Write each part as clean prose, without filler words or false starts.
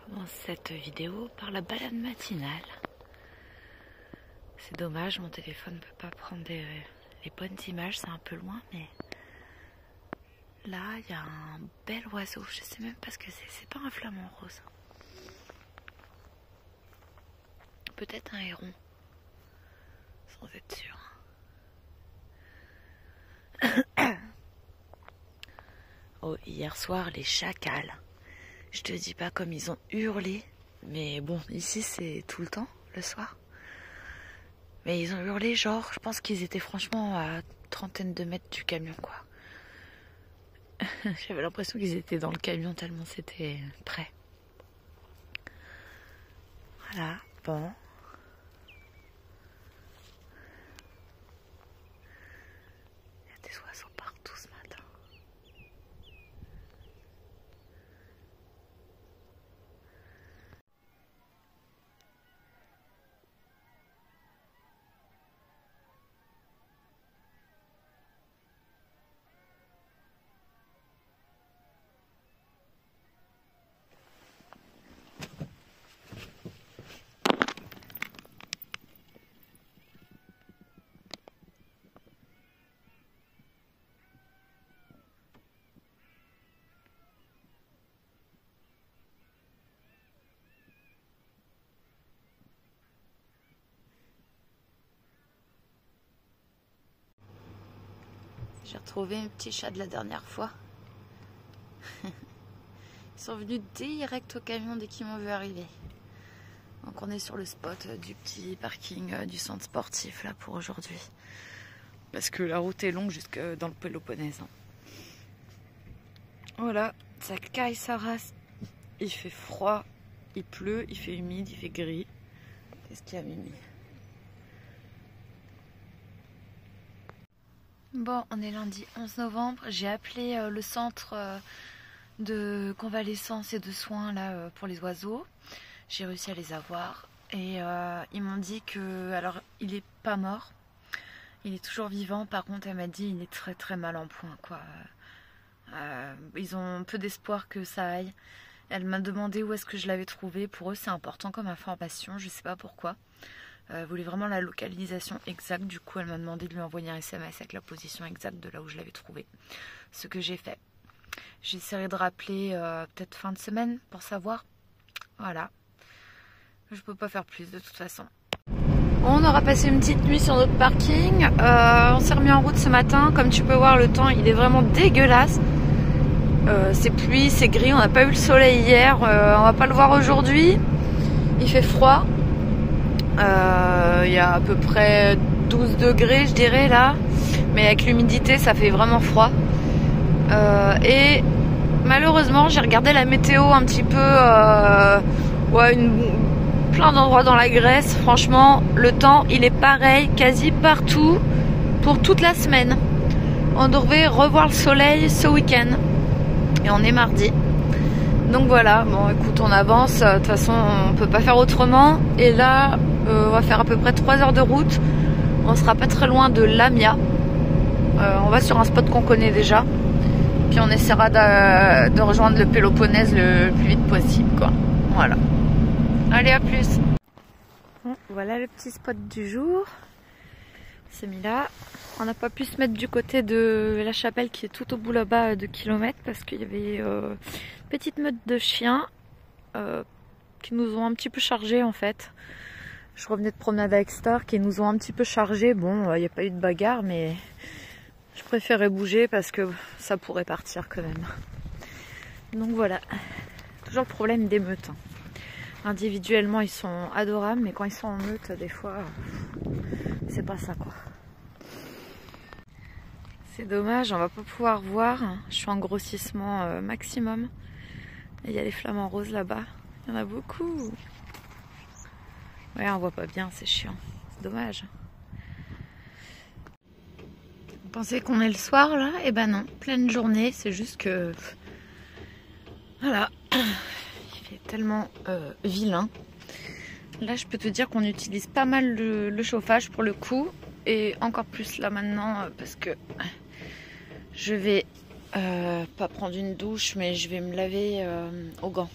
commence cette vidéo par la balade matinale. C'est dommage, mon téléphone ne peut pas prendre les bonnes images, c'est un peu loin, mais là il y a un bel oiseau, je sais même pas ce que c'est pas un flamant rose. Peut-être un héron, sans être sûr. Oh, hier soir, les chacals. Je te dis pas comme ils ont hurlé, mais bon, ici c'est tout le temps, le soir. Mais ils ont hurlé genre, je pense qu'ils étaient franchement à trentaine de mètres du camion, quoi. J'avais l'impression qu'ils étaient dans le camion tellement c'était près. Voilà, bon. Il y a des oiseaux partout ce matin. J'ai retrouvé mes petits chats de la dernière fois. Ils sont venus direct au camion dès qu'ils m'ont vu arriver. Donc on est sur le spot du petit parking du centre sportif là pour aujourd'hui. Parce que la route est longue jusque dans le Péloponnèse. Voilà, ça caille sa race. Il fait froid, il pleut, il fait humide, il fait gris. Qu'est-ce qu'il y a, Mimi ? Bon, on est lundi 11 novembre. J'ai appelé le centre de convalescence et de soins là pour les oiseaux. J'ai réussi à les avoir et ils m'ont dit que, alors, il est pas mort, il est toujours vivant. Par contre, elle m'a dit il est très très mal en point, quoi. Ils ont peu d'espoir que ça aille. Elle m'a demandé où est-ce que je l'avais trouvé. Pour eux, c'est important comme information. Je sais pas pourquoi. Elle voulait vraiment la localisation exacte. Du coup, elle m'a demandé de lui envoyer un SMS avec la position exacte de là où je l'avais trouvé. Ce que j'ai fait. J'essaierai de rappeler peut-être fin de semaine pour savoir. Voilà. Je peux pas faire plus de toute façon. On aura passé une petite nuit sur notre parking. On s'est remis en route ce matin. Comme tu peux voir, le temps il est vraiment dégueulasse. C'est pluie, c'est gris. On n'a pas eu le soleil hier. On va pas le voir aujourd'hui. Il fait froid. Il y a à peu près 12 degrés je dirais là, mais avec l'humidité ça fait vraiment froid. Et malheureusement j'ai regardé la météo un petit peu, plein d'endroits dans la Grèce. Franchement le temps il est pareil quasi partout pour toute la semaine. On devrait revoir le soleil ce week-end et on est mardi. Donc voilà, bon écoute, on avance, de toute façon on peut pas faire autrement. Et là on va faire à peu près 3 heures de route. On sera pas très loin de Lamia. On va sur un spot qu'on connaît déjà. Puis on essaiera de rejoindre le Péloponnèse le plus vite possible, quoi. Voilà. Allez, à plus. Bon, voilà le petit spot du jour. C'est mis là. On n'a pas pu se mettre du côté de la chapelle qui est tout au bout là-bas de kilomètres parce qu'il y avait une petite meute de chiens qui nous ont un petit peu chargés en fait. Je revenais de promenade avec Star qui nous ont un petit peu chargés. Bon, il n'y a pas eu de bagarre, mais je préférais bouger parce que ça pourrait partir quand même. Donc voilà, toujours le problème des meutes. Individuellement, ils sont adorables, mais quand ils sont en meute, des fois, c'est pas ça, quoi. C'est dommage, on va pas pouvoir voir. Je suis en grossissement maximum. Et il y a les flamants roses là-bas. Il y en a beaucoup. Ouais, on voit pas bien, c'est chiant. C'est dommage. Vous pensez qu'on est le soir là? Eh ben non, pleine journée. C'est juste que... Voilà. Il fait tellement vilain. Là, je peux te dire qu'on utilise pas mal le chauffage pour le coup. Et encore plus là maintenant parce que je vais pas prendre une douche, mais je vais me laver aux gants.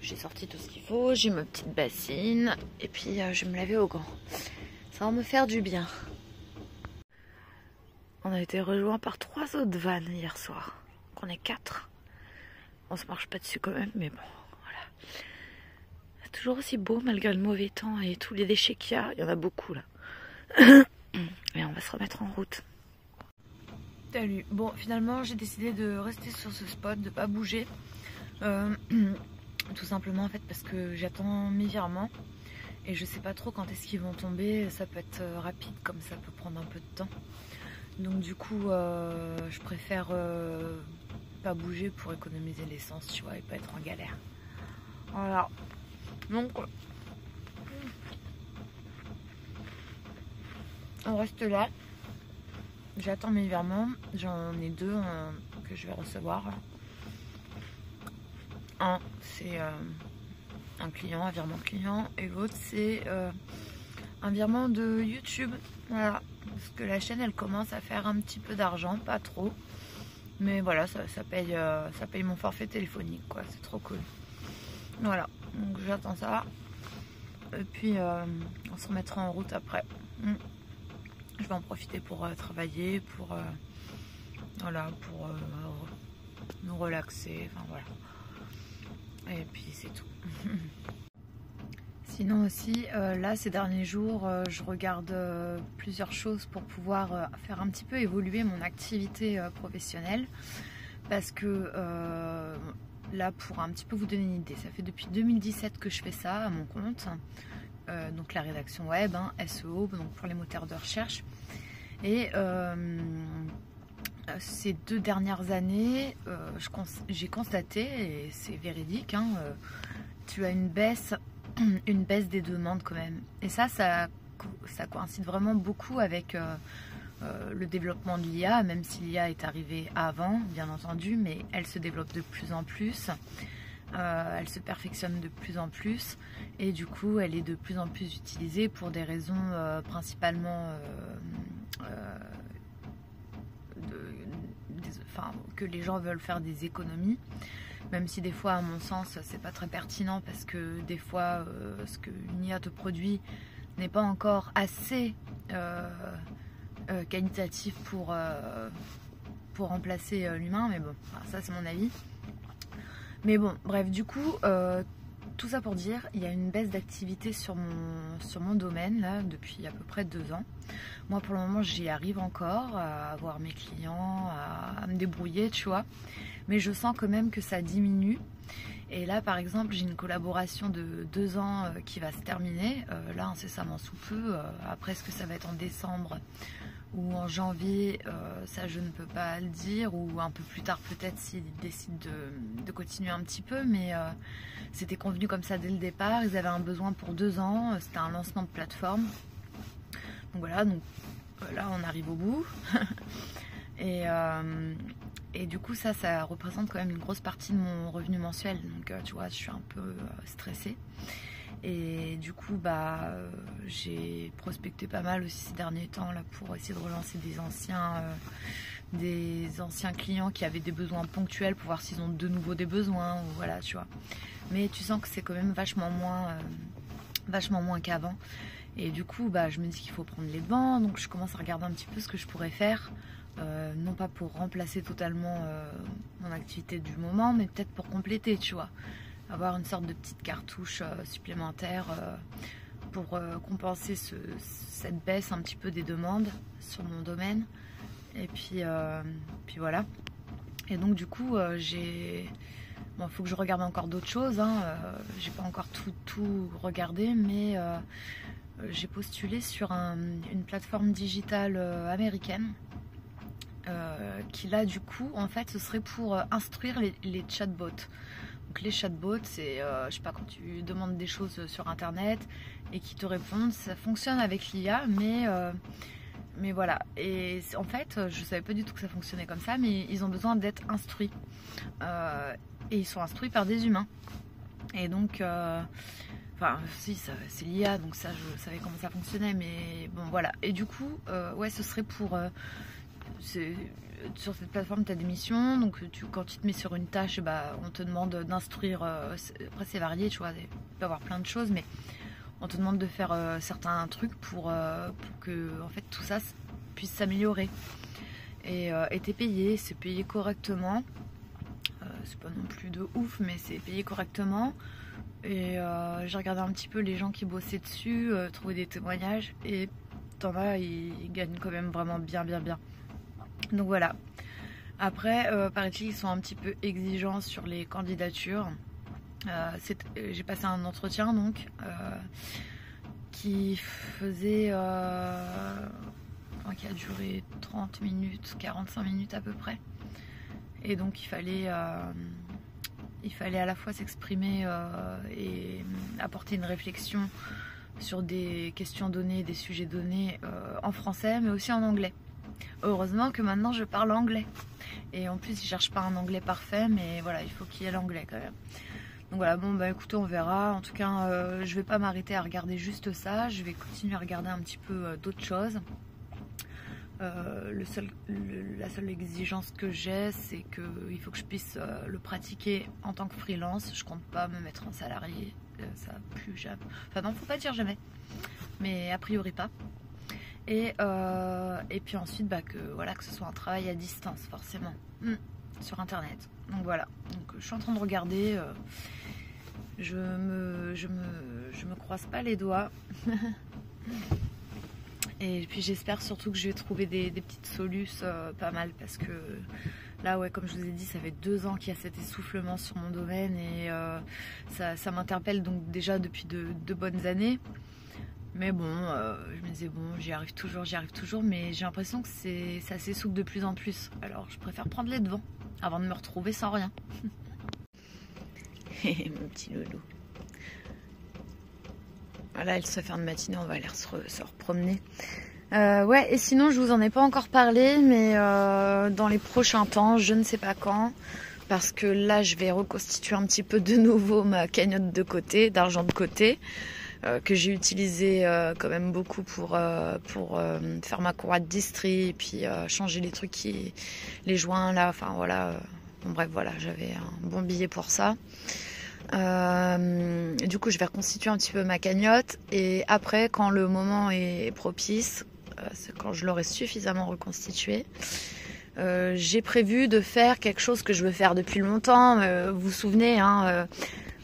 J'ai sorti tout ce qu'il faut, j'ai ma petite bassine et puis je vais me laver au gant. Ça va me faire du bien. On a été rejoints par 3 autres vannes hier soir. Donc on est 4. On se marche pas dessus quand même, mais bon, voilà. C'est toujours aussi beau malgré le mauvais temps et tous les déchets qu'il y a. Il y en a beaucoup là. Et on va se remettre en route. Salut. Bon, finalement j'ai décidé de rester sur ce spot, de pas bouger. Tout simplement en fait parce que j'attends mes virements. Et je sais pas trop quand est-ce qu'ils vont tomber. Ça peut être rapide comme ça peut prendre un peu de temps. Donc du coup je préfère pas bouger pour économiser l'essence, tu vois, et pas être en galère. Voilà. Donc on reste là. J'attends mes virements. J'en ai 2 que je vais recevoir. Un c'est un client, un virement client, et l'autre c'est un virement de YouTube. Voilà, parce que la chaîne elle commence à faire un petit peu d'argent, pas trop, mais voilà, ça paye mon forfait téléphonique quoi, c'est trop cool. Voilà, donc j'attends ça et puis on se remettra en route après. Je vais en profiter pour travailler, pour voilà, pour nous relaxer, enfin voilà, et puis c'est tout. Sinon aussi, là ces derniers jours, je regarde plusieurs choses pour pouvoir faire un petit peu évoluer mon activité professionnelle. Parce que là, pour un petit peu vous donner une idée, ça fait depuis 2017 que je fais ça à mon compte. Donc la rédaction web, hein, SEO, donc pour les moteurs de recherche. Et ces 2 dernières années, j'ai constaté, et c'est véridique, hein, tu as une baisse des demandes quand même. Et ça coïncide vraiment beaucoup avec le développement de l'IA, même si l'IA est arrivée avant, bien entendu, mais elle se développe de plus en plus, elle se perfectionne de plus en plus, et du coup elle est de plus en plus utilisée pour des raisons principalement que les gens veulent faire des économies. Même si des fois, à mon sens, c'est pas très pertinent parce que des fois, ce qu'une IA te produit n'est pas encore assez qualitatif pour remplacer l'humain. Mais bon, ça c'est mon avis. Mais bon, bref, du coup, tout ça pour dire, il y a une baisse d'activité sur mon domaine là depuis à peu près 2 ans. Moi, pour le moment, j'y arrive encore à avoir mes clients, à me débrouiller, tu vois. Mais je sens quand même que ça diminue. Et là, par exemple, j'ai une collaboration de 2 ans qui va se terminer. Là, incessamment sous peu. Après, est-ce que ça va être en décembre ou en janvier, ça je ne peux pas le dire. Ou un peu plus tard peut-être s'ils décident de continuer un petit peu. Mais c'était convenu comme ça dès le départ. Ils avaient un besoin pour 2 ans. C'était un lancement de plateforme. Donc voilà, donc là on arrive au bout. Et du coup ça représente quand même une grosse partie de mon revenu mensuel. Donc tu vois, je suis un peu stressée. Et du coup j'ai prospecté pas mal aussi ces derniers temps là pour essayer de relancer des anciens clients qui avaient des besoins ponctuels pour voir s'ils ont de nouveau des besoins, ou voilà, tu vois. Mais tu sens que c'est quand même vachement moins qu'avant. Et du coup, je me dis qu'il faut prendre les devants, donc je commence à regarder un petit peu ce que je pourrais faire, non pas pour remplacer totalement mon activité du moment, mais peut-être pour compléter, tu vois. Avoir une sorte de petite cartouche supplémentaire pour compenser cette baisse un petit peu des demandes sur mon domaine. Et puis voilà. Et donc du coup, bon, faut que je regarde encore d'autres choses, hein. J'ai pas encore tout regardé, mais j'ai postulé sur une plateforme digitale américaine qui là du coup en fait ce serait pour instruire les chatbots. Donc les chatbots, c'est je sais pas, quand tu demandes des choses sur internet et qu'ils te répondent, ça fonctionne avec l'IA, mais voilà. Et en fait je savais pas du tout que ça fonctionnait comme ça, mais ils ont besoin d'être instruits et ils sont instruits par des humains. Et donc enfin, si, c'est l'IA, donc ça, je savais comment ça fonctionnait, mais bon, voilà. Et du coup, ouais, ce serait pour sur cette plateforme tu as des missions, donc quand tu te mets sur une tâche, on te demande d'instruire, après c'est varié, tu vois, il peut y avoir plein de choses, mais on te demande de faire certains trucs pour que en fait tout ça puisse s'améliorer. Et t'es payé, c'est payé correctement, c'est pas non plus de ouf, mais c'est payé correctement. Et j'ai regardé un petit peu les gens qui bossaient dessus, trouvé des témoignages, et t'en as, ils gagnent quand même vraiment bien. Donc voilà. Après, paraît-il, ils sont un petit peu exigeants sur les candidatures. J'ai passé un entretien donc qui faisait qui a duré 30 minutes, 45 minutes à peu près. Et donc il fallait à la fois s'exprimer et apporter une réflexion sur des questions données, des sujets donnés en français, mais aussi en anglais. Heureusement que maintenant je parle anglais. Et en plus, je cherche pas un anglais parfait, mais voilà, il faut qu'il y ait l'anglais quand même. Donc voilà, bon bah écoutez, on verra. En tout cas, je vais pas m'arrêter à regarder juste ça. Je vais continuer à regarder un petit peu d'autres choses. La seule exigence que j'ai, c'est qu'il faut que je puisse le pratiquer en tant que freelance. Je compte pas me mettre en salarié, ça plus jamais. Enfin non, faut pas dire jamais, mais a priori pas. Et puis ensuite que ce soit un travail à distance forcément, sur internet. Donc voilà, donc je suis en train de regarder, je me croise pas les doigts. Et puis j'espère surtout que je vais trouver des petites solutions pas mal, parce que là ouais, comme je vous ai dit, ça fait 2 ans qu'il y a cet essoufflement sur mon domaine, et ça m'interpelle donc déjà depuis de bonnes années. Mais bon, je me disais bon, j'y arrive toujours, mais j'ai l'impression que ça s'essouffle de plus en plus. Alors je préfère prendre les devants avant de me retrouver sans rien. Mon petit loulou. Voilà, il se fait de matinée, on va aller se repromener. Ouais, et sinon je vous en ai pas encore parlé, mais dans les prochains temps, je ne sais pas quand, parce que là je vais reconstituer un petit peu de nouveau ma cagnotte de côté, d'argent de côté, que j'ai utilisé quand même beaucoup pour faire ma courroie de distri, et puis changer les trucs, les joints là, enfin voilà. Bon, bref, voilà, j'avais un bon billet pour ça. Du coup je vais reconstituer un petit peu ma cagnotte, et après quand le moment est propice, c'est quand je l'aurai suffisamment reconstitué, j'ai prévu de faire quelque chose que je veux faire depuis longtemps. Vous vous souvenez, hein,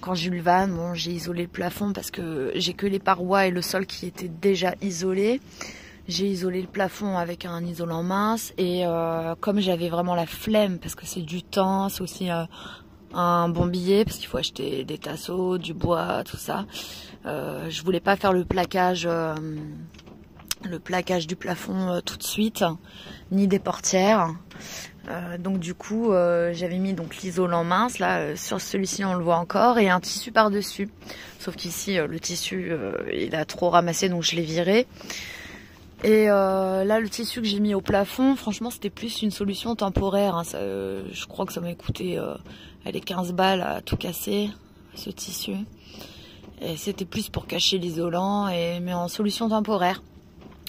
quand j'ai eu le van, bon, j'ai isolé le plafond parce que j'ai que les parois et le sol qui étaient déjà isolés. J'ai isolé le plafond avec un isolant mince, et comme j'avais vraiment la flemme, parce que c'est du temps, c'est aussi un bon billet, parce qu'il faut acheter des tasseaux, du bois, tout ça. Je voulais pas faire le plaquage du plafond tout de suite, ni des portières. Donc du coup, j'avais mis donc l'isolant mince là. Sur celui-ci, on le voit encore, et un tissu par dessus. Sauf qu'ici, le tissu, il a trop ramassé, donc je l'ai viré. Et là, le tissu que j'ai mis au plafond, franchement, c'était plus une solution temporaire, hein. Je crois que ça m'a coûté 15 balles à tout casser, ce tissu. Et c'était plus pour cacher l'isolant, mais en solution temporaire.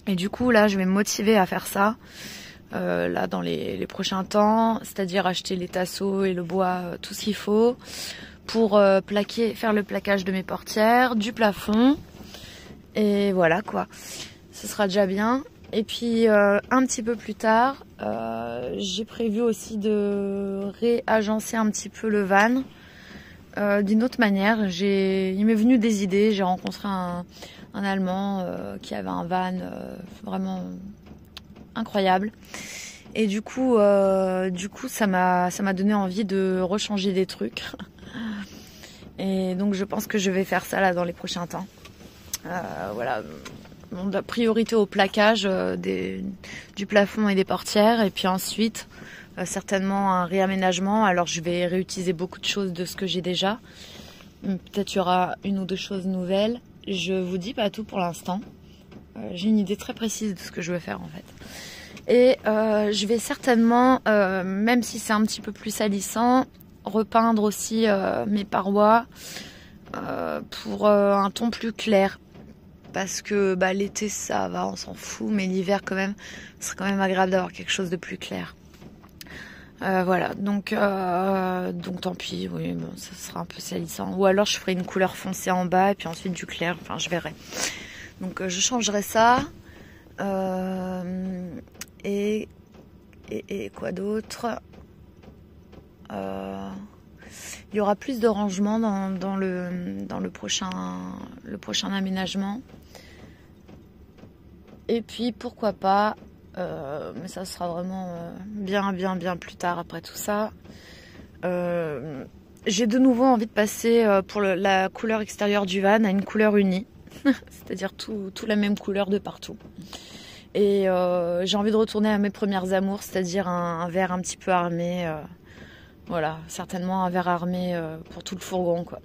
Et du coup, là, je vais me motiver à faire ça, là, dans les prochains temps. C'est-à-dire acheter les tasseaux et le bois, tout ce qu'il faut, pour faire le plaquage de mes portières, du plafond. Et voilà, quoi. Ce sera déjà bien. Et puis un petit peu plus tard, j'ai prévu aussi de réagencer un petit peu le van d'une autre manière. Il m'est venu des idées. J'ai rencontré un Allemand qui avait un van vraiment incroyable. Et du coup ça m'a donné envie de rechanger des trucs. Et donc je pense que je vais faire ça là dans les prochains temps. Voilà. On a priorité au plaquage du plafond et des portières, et puis ensuite certainement un réaménagement. Alors je vais réutiliser beaucoup de choses de ce que j'ai déjà. Peut-être il y aura 1 ou 2 choses nouvelles. Je vous dis pas tout pour l'instant. J'ai une idée très précise de ce que je veux faire en fait. Et je vais certainement, même si c'est un petit peu plus salissant, repeindre aussi mes parois pour un ton plus clair. parce que bah, l'été ça va, on s'en fout, mais l'hiver quand même, ce serait quand même agréable d'avoir quelque chose de plus clair. Voilà, donc tant pis, oui, bon, ça sera un peu salissant. Ou alors je ferai une couleur foncée en bas et puis ensuite du clair, enfin je verrai. Donc je changerai ça. Et quoi d'autre? Il y aura plus de rangement dans le prochain aménagement. Et puis pourquoi pas, mais ça sera vraiment bien plus tard après tout ça. J'ai de nouveau envie de passer pour la couleur extérieure du van à une couleur unie. C'est-à-dire tout la même couleur de partout. Et j'ai envie de retourner à mes premières amours, c'est-à-dire un vert un petit peu armé. Voilà, certainement un vert armé pour tout le fourgon, quoi.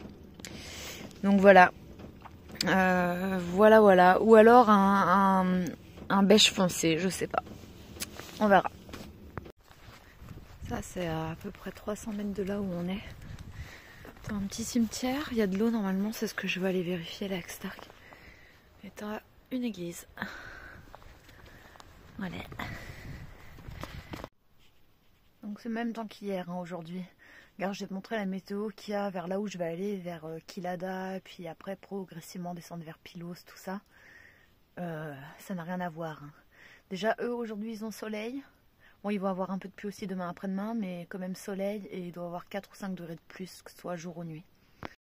Donc voilà. Voilà. Ou alors un beige foncé, je sais pas. On verra. Ça, c'est à peu près 300 mètres de là où on est. C'est un petit cimetière. Il y a de l'eau normalement, c'est ce que je vais aller vérifier là avec Stark. Et t'as une église. Voilà. Donc c'est le même temps qu'hier aujourd'hui. Regarde, je vais te montrer la météo qu'il y a vers là où je vais aller, vers Kilada, puis après progressivement descendre vers Pylos, tout ça. Ça n'a rien à voir. Hein. Déjà, eux aujourd'hui ils ont soleil. Bon, ils vont avoir un peu de pluie aussi demain après-demain, mais quand même soleil et il doit y avoir 4 ou 5 degrés de plus, que ce soit jour ou nuit.